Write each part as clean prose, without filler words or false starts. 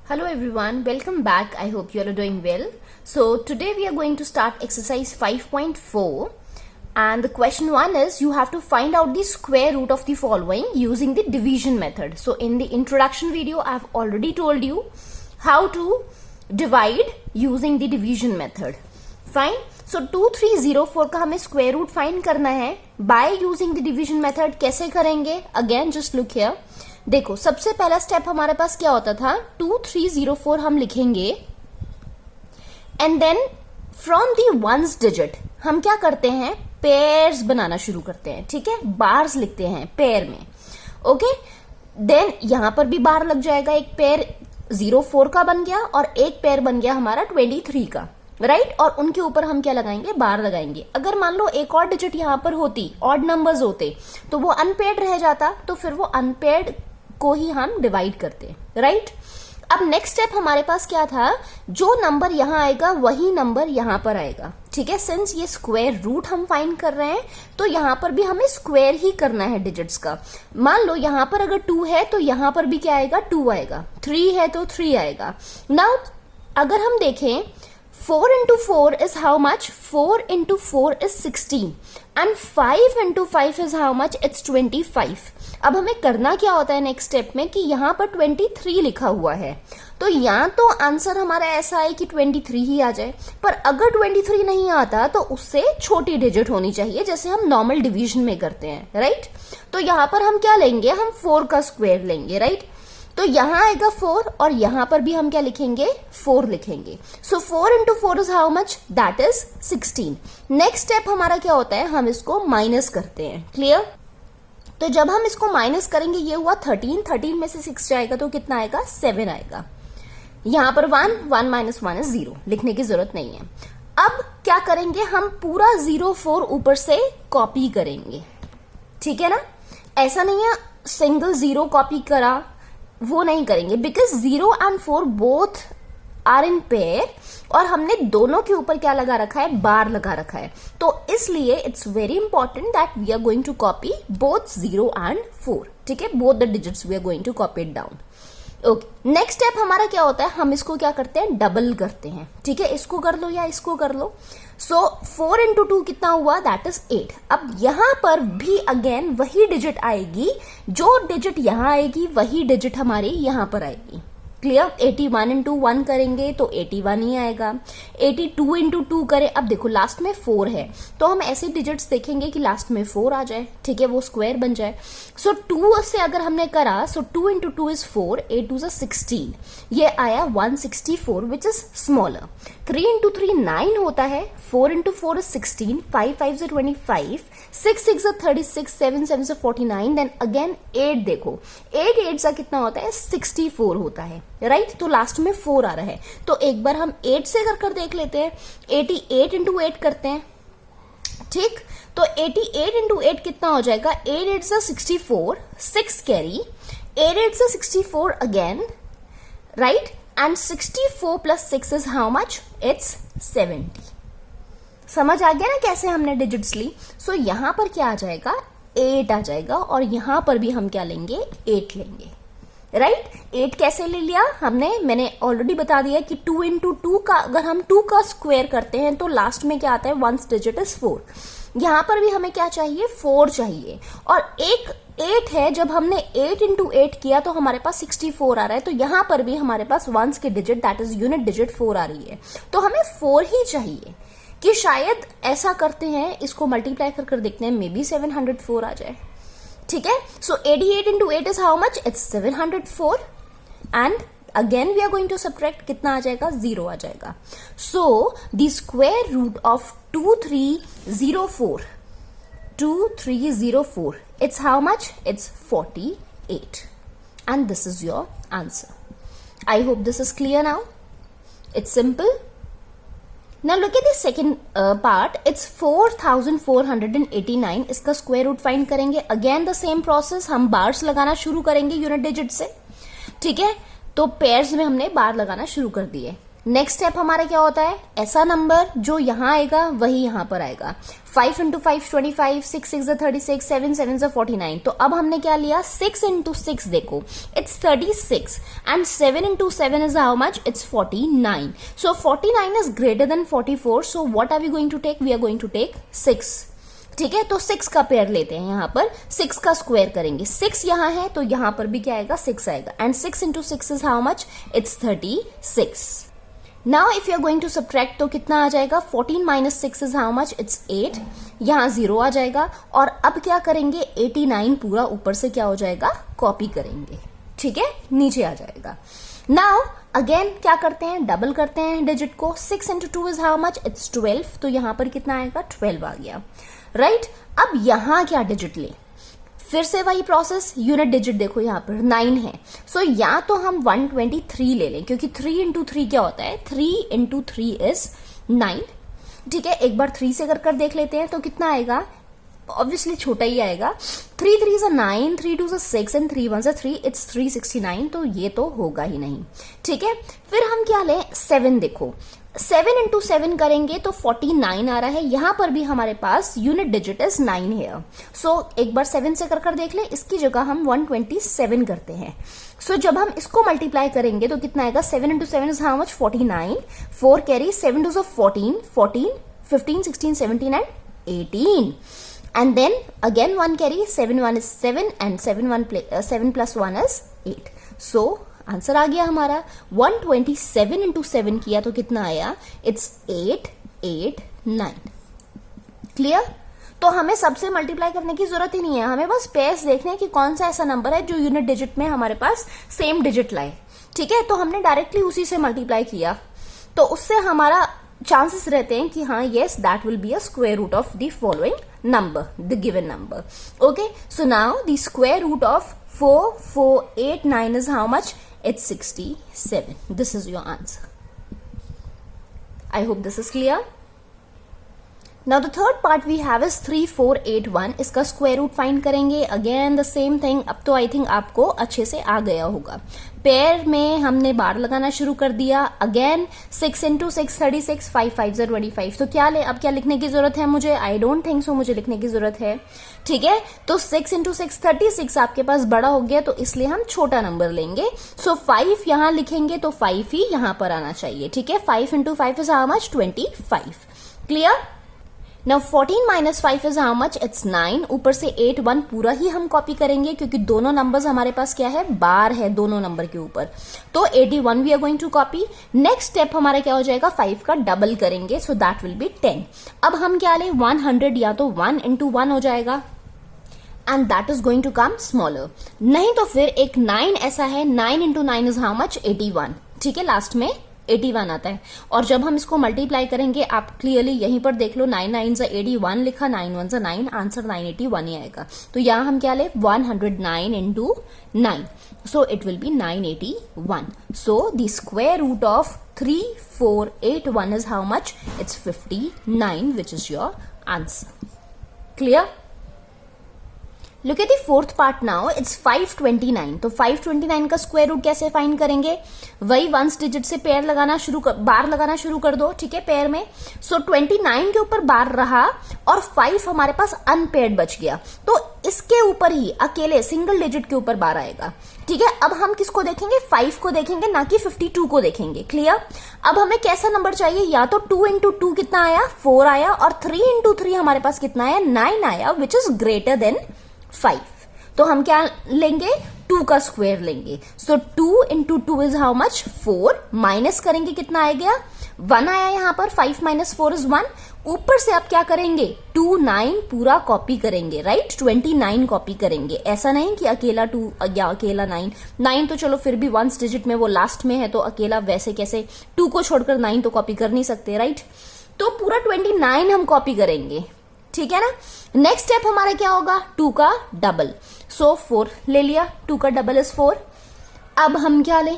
Hello everyone, welcome back. I hope you all are doing well. So today we are going to start exercise 5.4 and the question 1 is you have to find out the square root of the following using the division method. So in the introduction video I have already told you how to divide using the division method. Fine. So 2304 का हमें square root find करना है by using the division method. कैसे करेंगे? Again just look here. देखो सबसे पहला step हमारे पास क्या होता था, 2304 हम लिखेंगे and then from the ones digit हम क्या करते हैं, पेयर्स बनाना शुरू करते हैं. ठीक है, बार्स लिखते हैं पेयर में. ओके, देन यहां पर भी बार लग जाएगा. एक पेयर 04 का बन गया और एक पेयर बन गया हमारा 23 का. राइट, और उनके ऊपर हम क्या लगाएंगे, बार लगाएंगे. अगर मान लो एक और डिजिट यहां पर होती, ऑड नंबर्स होते तो वो अनपेयर्ड रह जाता, तो फिर वो अनपेयर्ड को ही हम डिवाइड करते. राइट, अब नेक्स्ट स्टेप हमारे पास क्या था, जो नंबर यहां आएगा वही नंबर यहां पर आएगा. ठीक है, सिंस ये स्क्वायर रूट हम फाइंड कर रहे हैं तो यहां पर भी हमें स्क्वायर ही करना है डिजिट्स का. मान लो यहां पर अगर 2 है तो यहां पर भी क्या आएगा, 2 आएगा. 3 है तो 3 आएगा. नाउ अगर हम देखें 4 into 4 is how much? 4 into 4 is 16 and 5 into 5 is how much? It's 25. अब हमें करना क्या होता है नेक्स्ट स्टेप में कि यहाँ पर 23 लिखा हुआ है तो यहाँ तो आंसर हमारा ऐसा है कि 23 ही आ जाए. पर अगर 23 नहीं आता तो उससे छोटी डिजिट होनी चाहिए जैसे हम नॉर्मल डिवीजन में करते हैं. राइट, तो यहाँ पर हम क्या लेंगे, हम 4 का स्क्वायर लेंगे. राइट, तो यहां आएगा 4 और यहां पर भी हम क्या लिखेंगे, 4 लिखेंगे. सो 4 into 4 is how much, that is 16. Next step हमारा क्या होता है, हम इसको माइनस करते हैं. क्लियर, तो जब हम इसको माइनस करेंगे ये हुआ 13 में से 6 जाएगा तो कितना आएगा, 7 आएगा. यहां पर 1 माइनस 1 इज 0, लिखने की जरूरत नहीं है. अब क्या करेंगे, हम पूरा 04 ऊपर से कॉपी करेंगे. ठीक है ना, ऐसा नहीं है सिंगल 0 कॉपी करा, वो नहीं करेंगे because 0 and 4 both are in pair और हमने दोनों के ऊपर क्या लगा रखा है, बार लगा रखा है. तो इसलिए it's very important that we are going to copy both 0 and 4. ठीक है, both the digits we are going to copy it down. Okay, next step हमारा क्या होता है, हम इसको क्या करते हैं, डबल करते हैं. ठीक है, इसको कर लो या इसको कर लो. सो 4 into 2 कितना हुआ, दैट इज 8. अब यहां पर भी अगेन वही डिजिट आएगी, जो डिजिट यहां आएगी वही डिजिट हमारी यहां पर आएगी. क्लियर, 81 into 1 करेंगे तो 81 ही आएगा. 82 into 2 करें, अब देखो लास्ट में 4 है तो हम ऐसे डिजिट्स देखेंगे कि लास्ट में 4 आ जाए. ठीक है, वो स्क्वायर बन जाए. सो 2 से अगर हमने करा, सो 2 into 2 is 4, 8 2 is 16, ये आया 164 विच इज स्मॉलर. 3 into 3 9 होता है, 4 into 4 is 16, 5 5 is 25, 6 6 is 36, 7 7 is 49, then again 8 देखो 8 8 का कितना होता है, 64 होता है. राइट, तो लास्ट में 4 आ रहा है. तो एक बार हम 8 से कर देख लेते हैं. 88 into 8 करते हैं. ठीक, तो 88 into 8 कितना हो जाएगा, 8 8 is 64, 6 carry, 8 8 is 64 again. Right, and 64 plus 6 is how much, it's 70. समझ आ गया ना कैसे हमने डिजिट्स ली. सो यहां पर क्या आ जाएगा, 8 आ जाएगा और यहां पर भी हम क्या लेंगे, 8 लेंगे. राइट, 8 कैसे ले लिया हमने, मैंने ऑलरेडी बता दिया कि 2 into 2 का अगर हम 2 का स्क्वायर करते हैं तो लास्ट में क्या आता है, 1 डिजिट इज 4. यहां पर भी हमें क्या चाहिए, 4 चाहिए. और एक 8 है, जब हमने 8 into 8 किया तो हमारे पास 64 आ रहा है. तो यहां पर भी हमारे पास वंस की digit that is unit digit 4 आ रही है. तो हमें 4 ही चाहिए कि शायद ऐसा करते हैं, इसको मल्टीप्लाई कर देखते हैं, मे बी 704 आ जाए. ठीक है, सो 88 into 8 is how much, it's 704 and again we are going to subtract, कितना आ जाएगा, 0 आ जाएगा. so the square root of 2304 it's how much, it's 48 and this is your answer. I hope this is clear now. It's simple. Now look at the second part. It's 4489. इसका square root find करेंगे. Again the same process, हम bars लगाना शुरू करेंगे unit digit से. ठीक है, तो पेयर्स में हमने बार लगाना शुरू कर दिए. नेक्स्ट स्टेप हमारा क्या होता है, ऐसा नंबर जो यहाँ आएगा वही यहाँ पर आएगा। 5 इंटू 5 25, 6 6 36, 7 7 49। तो अब हमने क्या लिया, 6 इंटू 6 देखो it's 36 and 7 into 7 is how much, it's 49। So 49 is greater than 44। So what are we going to take, we are going to take 6। ठीक है, तो 6 का पेयर लेते हैं, यहाँ पर 6 का स्क्वायर करेंगे। 6 यहाँ है तो यहाँ पर भी क्या आएगा, 6 आएगा and 6 into 6 is how much, it's 36। Now if you are going to subtract तो कितना आ जाएगा, 14 minus 6 is how much, it's 8। यहाँ 0 आ जाएगा और अब क्या करेंगे, 89 पूरा ऊपर से क्या हो जाएगा, कॉपी करेंगे। ठीक है, नीचे आ जाएगा। नाउ अगेन क्या करते हैं, डबल करते हैं डिजिट को। 6 into 2 is how much, it's 12। तो यहाँ पर कितना आएगा, 12 आ गया, राइट। अब यहां क्या डिजिट ले, फिर से वही प्रोसेस, यूनिट डिजिट देखो यहाँ पर 9 है। सो या तो हम 123 ले लें, क्योंकि 3 इंटू 3 क्या होता है, 3 इंटू 3 इज 9। ठीक है, एक बार 3 से कर देख लेते हैं तो कितना आएगा, ऑब्वियसली छोटा ही आएगा। 3 3 is 9, 3 2 is 6 and 3 1 is 3, it's 369। तो ये तो होगा ही नहीं। ठीक है, फिर हम क्या लें, 7 देखो 7 इंटू 7 करेंगे तो 49 आ रहा है। यहां पर भी हमारे पास यूनिट डिजिट इज 9 है। सो एक बार 7 से कर देख ले, इसकी जगह हम 127 करते हैं। सो जब हम इसको मल्टीप्लाई करेंगे तो कितना आएगा, 7 into 7 is how much, 49। 4 carry, 7 2 14, 14 15 16 17 and 18 and then again 1 carry, 7 1 is 7 and 7 plus 1 is 8। so answer आ गया हमारा 127 इंटू 7 किया तो कितना आया, इट्स 889। क्लियर। तो हमें सबसे मल्टीप्लाई करने की जरूरत ही नहीं है, हमें बस पेयर्स देखने हैं कि कौन सा ऐसा नंबर है जो यूनिट डिजिट में हमारे पास सेम डिजिट लाए। ठीक है, तो हमने डायरेक्टली उसी से मल्टीप्लाई किया तो उससे हमारा चांसेस रहते हैं कि हाँ yes that will be a square root of the following number, the given number. Okay, so now the square root of 4489 is how much, it's 67. This is your answer. I hope this is clear. Now the third part we have is 3481। इसका square root find करेंगे। Again the same thing. अब तो I think आपको अच्छे से आ गया होगा। Pair में हमने बार लगाना शुरू कर दिया। Again 6 into 6 36, 5 5 25। तो क्या ले, अब क्या लिखने की जरूरत है मुझे, आई डोंट थिंक सो मुझे लिखने की जरूरत है। ठीक है, तो 6 इंटू 6 36 आपके पास बड़ा हो गया तो इसलिए हम छोटा नंबर लेंगे। सो 5 यहां लिखेंगे तो 5 ही यहां पर आना चाहिए। ठीक है, 5 into 5 is how much, 25। Clear. Now 14 minus 5 is how much, it's 9। ऊपर से 8 1 पूरा ही हम कॉपी करेंगे क्योंकि दोनों नंबर्स हमारे पास क्या है, बार है दोनों नंबर के ऊपर। तो 81 we are going to copy. Next step हमारा क्या हो जाएगा, 5 का डबल करेंगे सो दैट विल बी 10। अब हम क्या ले, 100 या तो 1 इंटू 1 हो जाएगा and that is going to come smaller. नहीं तो फिर एक 9 ऐसा है, 9 इंटू 9 इज हाउ मच, 81। ठीक है, लास्ट में 81 आता है। और जब हम इसको मल्टीप्लाई करेंगे, आप क्लियरली यहीं पर देख लो, 9 9 से 81 लिखा, 9 1 से 9, आंसर 981 ही आएगा। तो यहां हम क्या ले, 109 into 9, so it will be 981। So the square root of 3481 is how much, it's 59 which is your answer. Clear. Look at the fourth part now, it's 529। तो 529 का स्क्वायर रूट कैसे फाइंड करेंगे, वही वंस डिजिट से pair लगाना बार लगाना शुरू कर दो। ठीक है, पेयर में। सो 29 के ऊपर बार रहा और 5 हमारे पास अनपेयर्ड बच गया तो इसके ऊपर ही अकेले सिंगल डिजिट के ऊपर बार आएगा। ठीक है, अब हम किसको देखेंगे, 5 को देखेंगे, ना कि 52 को देखेंगे। क्लियर। अब हमें कैसा नंबर चाहिए, या तो 2 इंटू 2 कितना आया, 4 आया, और 3 इंटू 3 हमारे पास कितना आया, 9 आया, विच इज ग्रेटर देन 5। तो हम क्या लेंगे, 2 का स्क्वायर लेंगे। सो 2 into 2 is how much, 4। Minus करेंगे, कितना आ गया, 1 आया यहाँ पर। 5 माइनस 4 इज 1। ऊपर से आप क्या करेंगे, 2 9 पूरा कॉपी करेंगे, राइट। 29 कॉपी करेंगे, ऐसा नहीं कि अकेला 2 या अकेला 9 9 तो चलो फिर भी वंस डिजिट में वो लास्ट में है तो अकेला वैसे कैसे 2 को छोड़कर 9 तो कॉपी कर नहीं सकते, राइट। तो पूरा 29 हम कॉपी करेंगे। ठीक है ना। नेक्स्ट स्टेप हमारा क्या होगा, 2 का डबल। सो 4 ले लिया, 2 का डबल इज 4। अब हम क्या लें,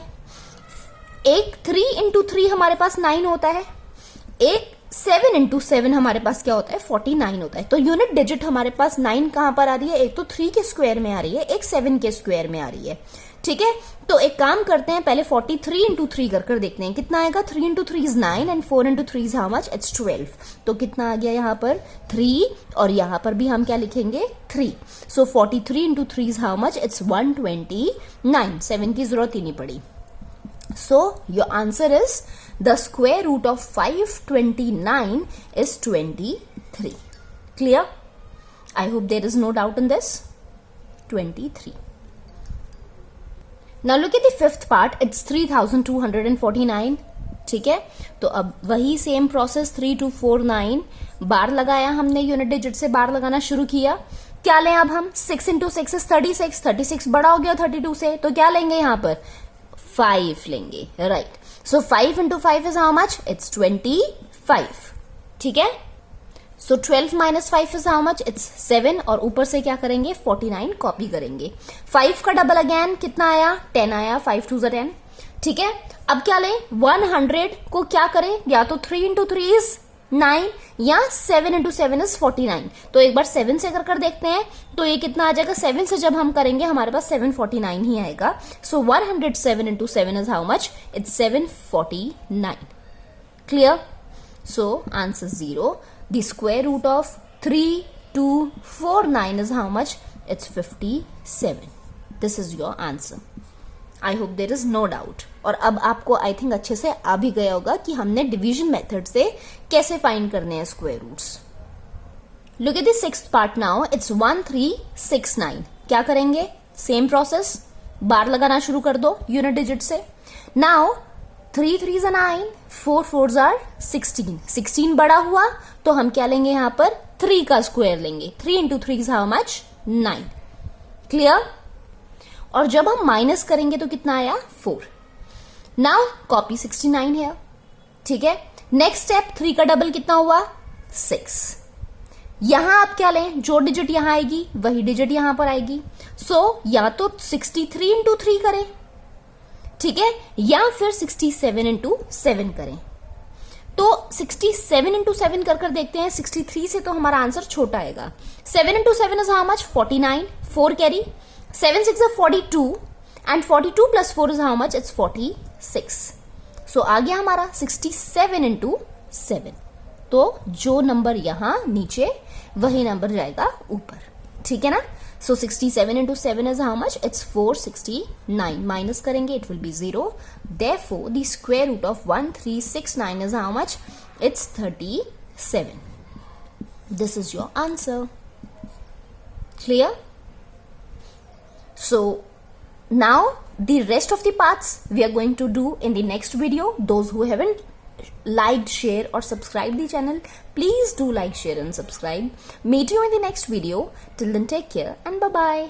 एक 3 इंटू 3 हमारे पास 9 होता है, एक 7 इंटू 7 हमारे पास क्या होता है 49 होता है। तो यूनिट डिजिट हमारे पास 9 कहां पर आ रही है, एक तो 3 के स्क्वायर में आ रही है, एक 7 के स्क्वायर में आ रही है। ठीक है, तो एक काम करते हैं, पहले 43 इंटू 3 कर देखते हैं कितना आएगा। 3 into 3 is 9 and 4 into 3 is how much, it's 12। तो कितना आ गया यहाँ पर 3, और यहाँ पर भी हम क्या लिखेंगे 3। सो 43 into 3 is how much, it's 129। 7 की जरूरत ही नहीं पड़ी। So your answer is the square root of 529 is 23. Clear? I hope there is no doubt in this. 23. Now look at the fifth part. It's 3249. ठीक है, तो अब वही सेम प्रोसेस 3 2 4 9 बार लगाया हमने, यूनिट डिजिट से बार लगाना शुरू किया। क्या लें अब हम, 6 इंटू 6 इज 36। 36 बड़ा हो गया 32 से, तो क्या लेंगे यहाँ पर 5 लेंगे, right. So 5 into 5 is how much, it's 25। ठीक है, सो 12 minus 5 is how much, it's 7, और ऊपर से क्या करेंगे 49 कॉपी करेंगे। 5 का डबल अगेन कितना आया 10 आया, 5 2 10। ठीक है, अब क्या लें 100 को क्या करें, या तो 3 इंटू 3 इज 9 या 7 इंटू 7 इज 49। तो एक बार 7 से कर देखते हैं, तो ये कितना आ जाएगा, 7 से जब हम करेंगे हमारे पास 749 ही आएगा। So 107 into 7 is how much, it's 749। Clear? So answer 0। The square root of 3249 is how much, it's 57। This is your answer. I hope there is no doubt. और अब आपको आई थिंक अच्छे से आ भी गया होगा कि हमने डिवीजन मेथड से कैसे फाइंड करने हैं square roots. Look at the sixth part now, it's 1369। क्या करेंगे, सेम प्रोसेस, बार लगाना शुरू कर दो यूनिट डिजिट से। Now 3 3 9, 4 4 are 16। 16 बड़ा हुआ तो हम क्या लेंगे यहाँ पर 3 का स्क्वायर लेंगे। 3 into 3 is how much, 9। Clear? और जब हम माइनस करेंगे तो कितना आया 4। नाउ कॉपी 69 है। ठीक है, नेक्स्ट स्टेप 3 का डबल कितना हुआ 6। यहां आप क्या लें, जो डिजिट यहां आएगी वही डिजिट यहां पर आएगी। सो या तो 63 इंटू 3 करें, ठीक है, या फिर 67 इंटू 7 करें। तो 67 इंटू 7 कर देखते हैं। 63 से तो हमारा आंसर छोटा आएगा। 7 into 7 is how much 49, 4 carry, 7 6 are 42 and 42 plus 4 is how much, it's 46. So आ गया हमारा 67 into 7। तो जो नंबर यहां नीचे वही नंबर जाएगा ऊपर। ठीक है ना? So 67 into 7 is how much, it's 469। Minus करेंगे it will be 0। Therefore the square root of 1369 is how much, it's 37। This is your answer। Clear? So now the rest of the parts we are going to do in the next video. Those who haven't liked, share or subscribe the channel, please do like, share and subscribe. Meet you in the next video. Till then, take care and bye bye.